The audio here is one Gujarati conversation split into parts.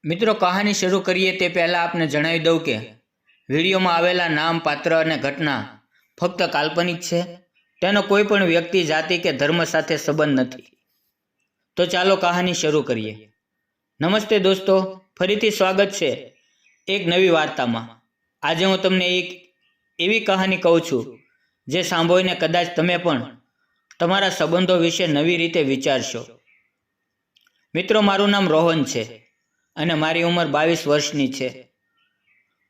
મિત્રો, કહાની શરૂ કરીએ તે પહેલાં આપને જણાવી દઉં કે વિડીયોમાં આવેલા નામ, પાત્ર અને ઘટના ફક્ત કાલ્પનિક છે. તેનો કોઈ પણ વ્યક્તિ, જાતિ કે ધર્મ સાથે સંબંધ નથી. તો ચાલો કહાની શરૂ કરીએ. નમસ્તે દોસ્તો, ફરીથી સ્વાગત છે એક નવી વાર્તામાં. આજે હું તમને એક એવી કહાની કહું છું જે સાંભળીને કદાચ તમે પણ તમારા સંબંધો વિશે નવી રીતે વિચારશો. મિત્રો, મારું નામ રોહન છે અને મારી ઉંમર 22 વર્ષની છે.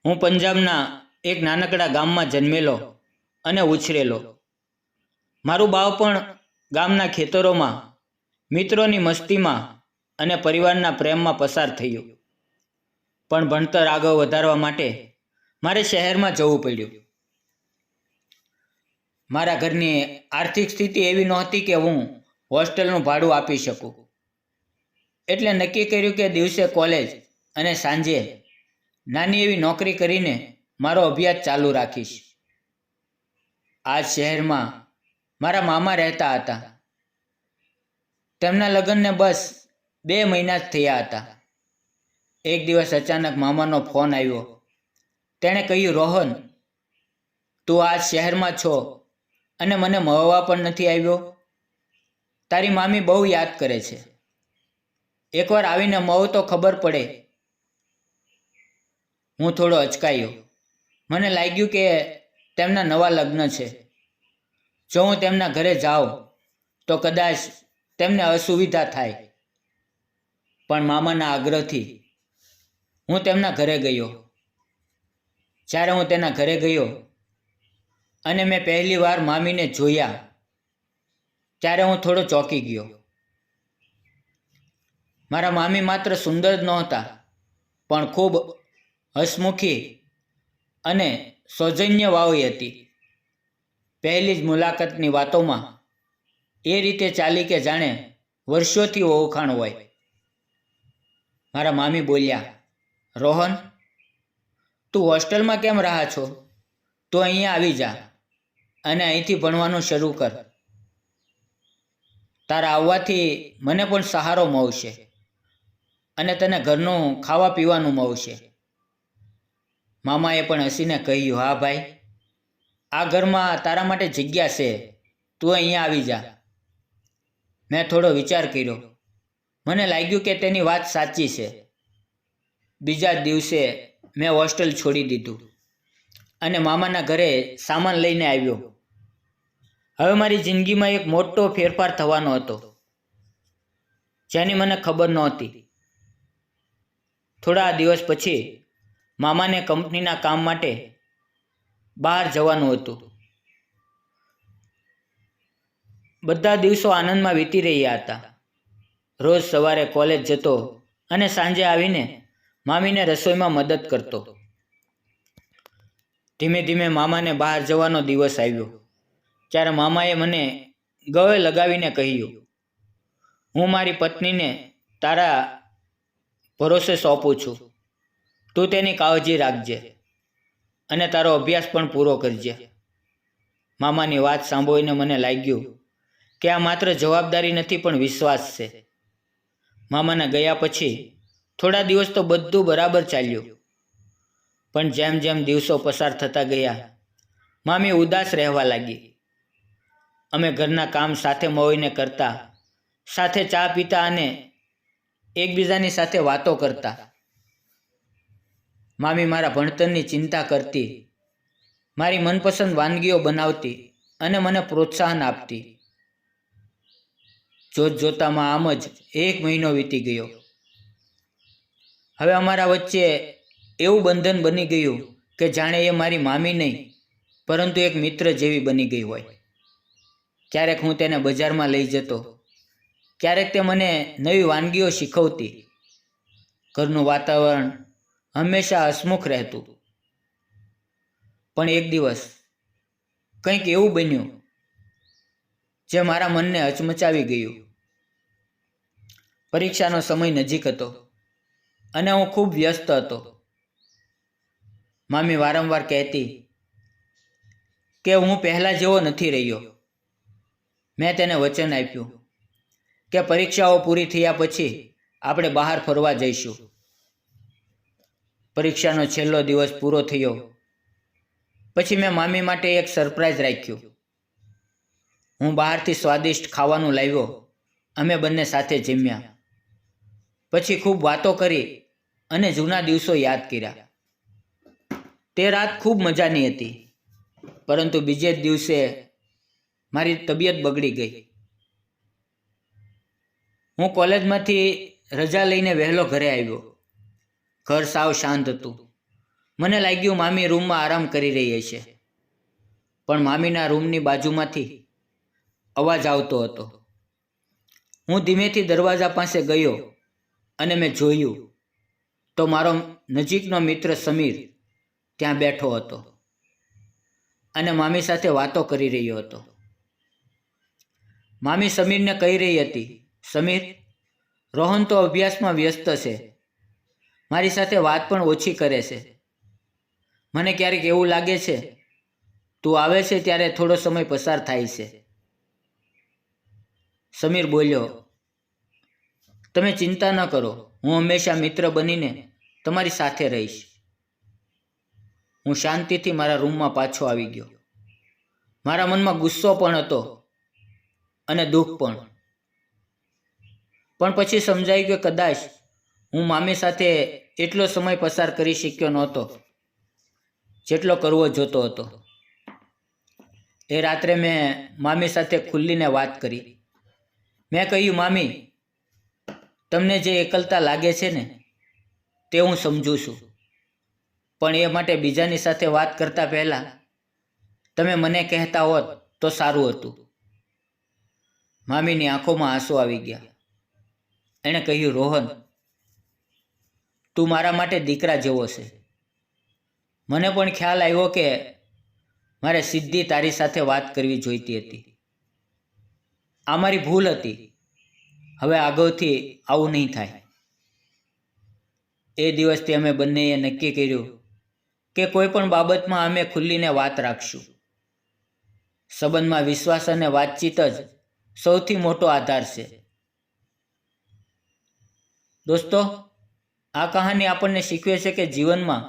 હું પંજાબના એક નાનકડા ગામમાં જન્મેલો અને ઉછરેલો. મારું બાળપણ ગામના ખેતરોમાં, મિત્રોની મસ્તીમાં અને પરિવારના પ્રેમમાં પસાર થયું. પણ ભણતર આગળ વધારવા માટે મારે શહેરમાં જવું પડ્યું. મારા ઘરની આર્થિક સ્થિતિ એવી નહોતી કે હું હોસ્ટેલનું ભાડું આપી શકું. એટલે નક્કી કર્યું કે દિવસે કોલેજ અને સાંજે નાની એવી નોકરી કરીને મારો અભ્યાસ ચાલુ રાખીશ. આ શહેરમાં મારા મામા રહેતા હતા. તેમના લગ્નને બસ 2 મહિના જ થયા હતા. એક દિવસ અચાનક મામાનો ફોન આવ્યો. તેણે કહ્યું, રોહન, તું આ શહેરમાં છો અને મને મળવા પણ નથી આવ્યો. તારી મામી બહુ યાદ કરે છે. એકવાર આવીને મળો તો ખબર પડે. હું થોડો અચકાયો. મને લાગ્યું કે તેમના નવા લગ્ન છે. જો હું તેમના ઘરે જાઉં તો કદાચ તેમને અસુવિધા થાય. પણ મામાના આગ્રહથી હું તેમના ઘરે ગયો. જ્યારે હું તેના ઘરે ગયો અને મેં પહેલી વાર મામીને જોયા, ત્યારે હું થોડો ચોંકી ગયો. મારા મામી માત્ર સુંદર જ નહોતા, પણ ખૂબ હસમુખી અને સૌજન્યવાળી હતી. પહેલી જ મુલાકાતની વાતોમાં એ રીતે ચાલી કે જાણે વર્ષોથી ઓળખાણ હોય. મારા મામી બોલ્યા, રોહન, તું હોસ્ટેલમાં કેમ રહા છો? તું અહીંયા આવી જા અને અહીંથી ભણવાનું શરૂ કર. તારા આવવાથી મને પણ સહારો મળશે અને તને ઘરનું ખાવા પીવાનું મળશે. મામાએ પણ હસીને કહ્યું, હા ભાઈ, આ ઘરમાં તારા માટે જગ્યા છે. તું અહીંયા આવી જા. મેં થોડો વિચાર કર્યો. મને લાગ્યું કે તેની વાત સાચી છે. બીજા જ દિવસે મેં હોસ્ટેલ છોડી દીધું અને મામાના ઘરે સામાન લઈને આવ્યો. હવે મારી જિંદગીમાં એક મોટો ફેરફાર થવાનો હતો, જેની મને ખબર નહોતી. થોડા દિવસ પછી મામાને કંપનીના કામ માટે બહાર જવાનું હતું. બધા દિવસો આનંદમાં વીતી રહ્યા હતા. રોજ સવારે કોલેજ જતો અને સાંજે આવીને મામીને રસોઈમાં મદદ કરતો. ધીમે ધીમે મામાને બહાર જવાનો દિવસ આવ્યો, ત્યારે મામાએ મને ગળે લગાવીને કહ્યું, હું મારી પત્નીને તારા ભરોસે સોંપું છું. તું તેની કાળજી રાખજે અને તારો અભ્યાસ પણ પૂરો કરજે. મામાની વાત સાંભળીને મને લાગ્યું કે આ માત્ર જવાબદારી નથી, પણ વિશ્વાસ છે. મામાના ગયા પછી થોડા દિવસ તો બધું બરાબર ચાલ્યું. પણ જેમ જેમ દિવસો પસાર થતા ગયા, મામી ઉદાસ રહેવા લાગી. અમે ઘરના કામ સાથે મળીને કરતા, સાથે ચા પીતા અને એકબીજાની સાથે વાતો કરતા. મામી મારા ભણતરની ચિંતા કરતી, મારી મનપસંદ વાનગીઓ બનાવતી અને મને પ્રોત્સાહન આપતી. જોતજોતામાં આમ જ 1 મહિનો વીતી ગયો. હવે અમારા વચ્ચે એવું બંધન બની ગયું કે જાણે એ મારી મામી નહીં, પરંતુ એક મિત્ર જેવી બની ગઈ હોય. ક્યારેક હું તેને બજારમાં લઈ જતો, ક્યારેક તે મને નવી વાનગીઓ શીખવતી. ઘરનું વાતાવરણ હંમેશા હસમુખ રહેતું. પણ એક દિવસ કંઈક એવું બન્યું જે મારા મનને હચમચાવી ગયું. પરીક્ષાનો સમય નજીક હતો અને હું ખૂબ વ્યસ્ત હતો. મામી વારંવાર કહેતી કે હું પહેલાં જેવો નથી રહ્યો. મેં તેને વચન આપ્યું કે પરીક્ષાઓ પૂરી થયા પછી આપણે બહાર ફરવા જઈશું. પરીક્ષાનો છેલ્લો દિવસ પૂરો થયો પછી મેં મામી માટે એક સરપ્રાઈઝ રાખ્યું. હું બહારથી સ્વાદિષ્ટ ખાવાનું લાવ્યો. અમે બંને સાથે જમ્યા. પછી ખૂબ વાતો કરી અને જૂના દિવસો યાદ કર્યા. તે રાત ખૂબ મજાની હતી, પરંતુ બીજે જ દિવસે મારી તબિયત બગડી ગઈ. હું કોલેજમાંથી રજા લઈને વહેલો ઘરે આવ્યો. ઘર સાવ શાંત હતું. મને લાગ્યું મામી રૂમમાં આરામ કરી રહી છે, પણ મામીના રૂમની બાજુમાંથી અવાજ આવતો હતો. હું ધીમેથી દરવાજા પાસે ગયો અને મેં જોયું તો મારો નજીકનો મિત્ર સમીર ત્યાં બેઠો હતો અને મામી સાથે વાતો કરી રહ્યો હતો. મામી સમીરને કહી રહી હતી, સમીર, રોહન તો અભ્યાસમાં વ્યસ્ત છે, મારી સાથે વાત પણ ઓછી કરે છે. મને ક્યારેક એવું લાગે છે તું આવે છે ત્યારે થોડો સમય પસાર થાય છે. સમીર બોલ્યો, તમે ચિંતા ન કરો, હું હંમેશા મિત્ર બનીને તમારી સાથે રહીશ. હું શાંતિથી મારા રૂમમાં પાછો આવી ગયો. મારા મનમાં ગુસ્સો પણ હતો અને દુઃખ પણ. પણ પછી સમજાયું કે કદાચ હું મામી સાથે એટલો સમય પસાર કરી શક્યો નહોતો જેટલો કરવો જોતો હતો. એ રાત્રે મેં મામી સાથે ખુલ્લીને વાત કરી. મેં કહ્યું, મામી, તમને જે એકલતા લાગે છે ને તે હું સમજું છું, પણ એ માટે બીજાની સાથે વાત કરતા પહેલાં તમે મને કહેતા હોત તો સારું હતું. મામીની આંખોમાં આંસુ આવી ગયા. એણે કહ્યું, રોહન, તું મારા માટે દીકરા જેવો છે. મને પણ ખ્યાલ આવ્યો કે મારે સીધી તારી સાથે વાત કરવી જોઈતી હતી. આ મારી ભૂલ હતી. હવે આગળથી આવું નહીં થાય. એ દિવસથી અમે બંનેએ નક્કી કર્યું કે કોઈ પણ બાબતમાં અમે ખુલ્લીને વાત રાખશું. સંબંધમાં વિશ્વાસ અને વાતચીત જ સૌથી મોટો આધાર છે. દોસ્તો, આ કહાની આપણને શીખવે છે કે જીવનમાં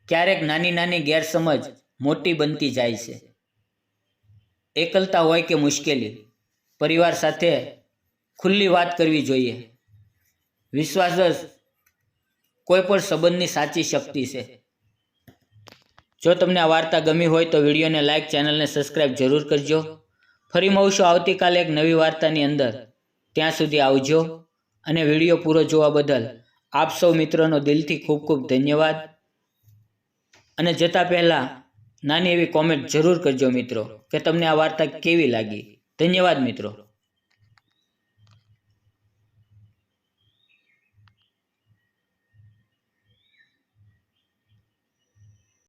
ક્યારેક નાની નાની ગેરસમજ મોટી બનતી જાય છે. એકલતા હોય કે મુશ્કેલી, પરિવાર સાથે ખુલ્લી વાત કરવી જોઈએ. વિશ્વાસ જ કોઈ પણ સંબંધની સાચી શક્તિ છે. જો તમને આ વાર્તા ગમી હોય તો વિડીયોને લાઇક, ચેનલને સબસ્ક્રાઈબ જરૂર કરજો. ફરી મળશું આવતીકાલે એક નવી વાર્તાની અંદર. ત્યાં સુધી આવજો અને વિડીયો પૂરો જોવા બદલ આપ સૌ મિત્રોનો દિલથી ખૂબ ખૂબ ધન્યવાદ. અને જતા પહેલાં નાની એવી કોમેન્ટ જરૂર કરજો મિત્રો કે તમને આ વાર્તા કેવી લાગી. ધન્યવાદ મિત્રો.